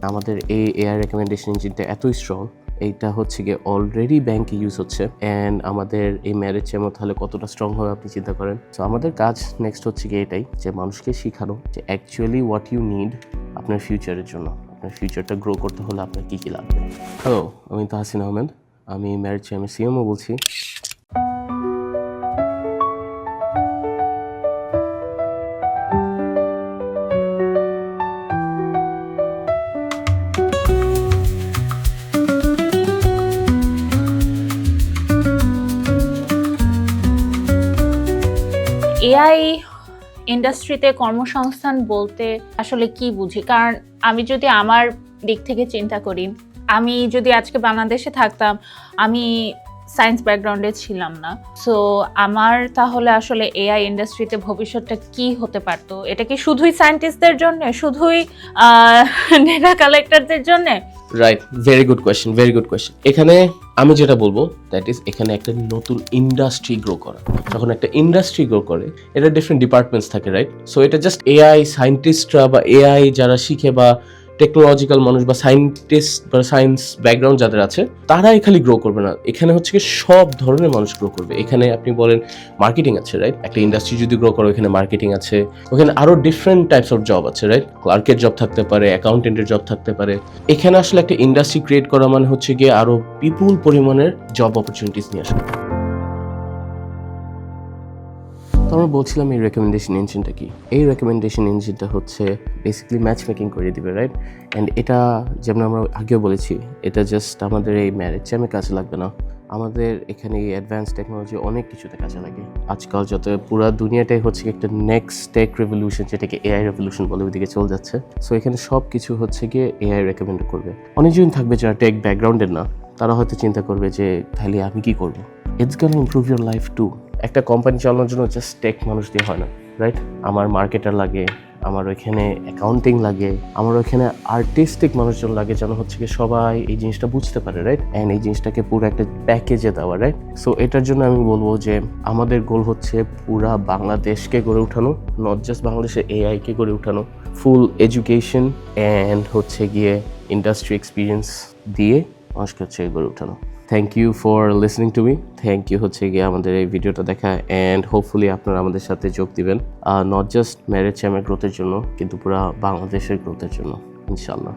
আমাদের এই AI recommendation ইঞ্জিনটা এতই স্ট্রং, এইটা হচ্ছে গিয়ে অলরেডি ব্যাংকে ইউজ হচ্ছে অ্যান্ড আমাদের এই ম্যারেজ চেমো তাহলে কতটা স্ট্রং হবে আপনি চিন্তা করেন। সো আমাদের কাজ নেক্সট হচ্ছে গিয়ে এটাই, যে মানুষকে শেখানো যে অ্যাকচুয়ালি হোয়াট ইউ নিড আপনার ফিউচারের জন্য। আপনার ফিউচারটা গ্রো করতে হলে আপনার কী কী লাগবে। হ্যালো, আমি তাহসিন আহমেদ, আমি ম্যারেজ চেমো সিএমও বলছি। এআই ইন্ডাস্ট্রিতে কর্মসংস্থান বলতে আসলে কি বুঝি? কারণ আমি যদি আমার দিক থেকে চিন্তা করি, আমি যদি আজকে বাংলাদেশে থাকতাম, আমি সায়েন্স ব্যাকগ্রাউন্ডে ছিলাম না, সো আমার তাহলে আসলে এআই ইন্ডাস্ট্রিতে ভবিষ্যৎটা কি হতে পারতো? এটা কি শুধুই সায়েন্টিস্টদের জন্য, শুধুই ডেটা কালেক্টরদের জন্য? Right, very good question. এখানে আমি যেটা বলবো দ্যাট ইজ, এখানে একটা নতুন ইন্ডাস্ট্রি গ্রো করা। যখন একটা ইন্ডাস্ট্রি গ্রো করে, এটা ডিফারেন্ট ডিপার্টমেন্টস থাকে, রাইট? সো এটা জাস্ট এআই সায়েন্টিস্টরা বা এআই যারা শিখে বা টেকনোলজিক্যাল মানুষ বা সায়েন্টিস্ট বা সায়েন্স ব্যাকগ্রাউন্ড যাদের আছে তারাই খালি গ্রো করবে না, এখানে হচ্ছে কি সব ধরনের মানুষ গ্রো করবে। এখানে আপনি বলেন মার্কেটিং আছে, রাইট? একটা ইন্ডাস্ট্রি যদি গ্রো করো, এখানে মার্কেটিং আছে, ওখানে আরো ডিফারেন্ট টাইপস অফ জব আছে, রাইট? ক্লার্কের জব থাকতে পারে, অ্যাকাউন্টেন্টের জব থাকতে পারে। এখানে আসলে একটা ইন্ডাস্ট্রি ক্রিয়েট করা মানে হচ্ছে গিয়ে আরো বিপুল পরিমাণের জব অপরচুনিটিস নিয়ে আসা। তো আমরা বলছিলাম এই রেকমেন্ডেশন ইঞ্জিনটা কি। এই রেকমেন্ডেশন ইঞ্জিনটা হচ্ছে বেসিক্যালি ম্যাচ মেকিং করে দিবে, রাইট? অ্যান্ড এটা যেমন আমরা আগেও বলেছি, এটা জাস্ট আমাদের এই ম্যারেজ চ্যামে কাজে লাগবে না, আমাদের এখানে এই অ্যাডভান্স টেকনোলজি অনেক কিছুতে কাজে লাগে। আজকাল যত পুরো দুনিয়াটাই হচ্ছে একটা নেক্সট টেক রেভলিউশন, যেটাকে এআই রেভলিউশন বলে, ওইদিকে চলে যাচ্ছে। সো এখানে সব কিছু হচ্ছে গিয়ে এআই রেকমেন্ড করবে। অনেকজন থাকবে যারা টেক ব্যাকগ্রাউন্ডের না, তারা হয়তো চিন্তা করবে যে তাহলে আমি কি করবো। It's gonna improve your life to. একটা কোম্পানি চালানোর জন্য জাস্ট টেক মানুষ দিয়ে হয় না, রাইট? আমার মার্কেটার লাগে, আমার ওইখানে অ্যাকাউন্টিং লাগে, আমার ওইখানে আর্টিস্টিক মানুষজন লাগে, যেন হচ্ছে কি সবাই এই জিনিসটা বুঝতে পারে, রাইট? অ্যান্ড এই জিনিসটাকে পুরো একটা প্যাকেজে দেওয়া, রাইট? সো এটার জন্য আমি বলবো যে আমাদের গোল হচ্ছে পুরা বাংলাদেশকে গড়ে উঠানো, নট জাস্ট বাংলাদেশে এআইকে গড়ে উঠানো, ফুল এডুকেশন অ্যান্ড হচ্ছে গিয়ে ইন্ডাস্ট্রি এক্সপিরিয়েন্স দিয়ে মানুষকে হচ্ছে গড়ে উঠানো। Thank you for listening to me. Thank you হচ্ছে গিয়ে আমাদের এই ভিডিওটা দেখা, অ্যান্ড হোপফুলি আপনারা আমাদের সাথে যোগ দিবেন, নট জাস্ট ম্যারেজ চ্যামের গ্রোথের জন্য, কিন্তু পুরো বাংলাদেশের গ্রোথের জন্য, ইনশাআল্লাহ।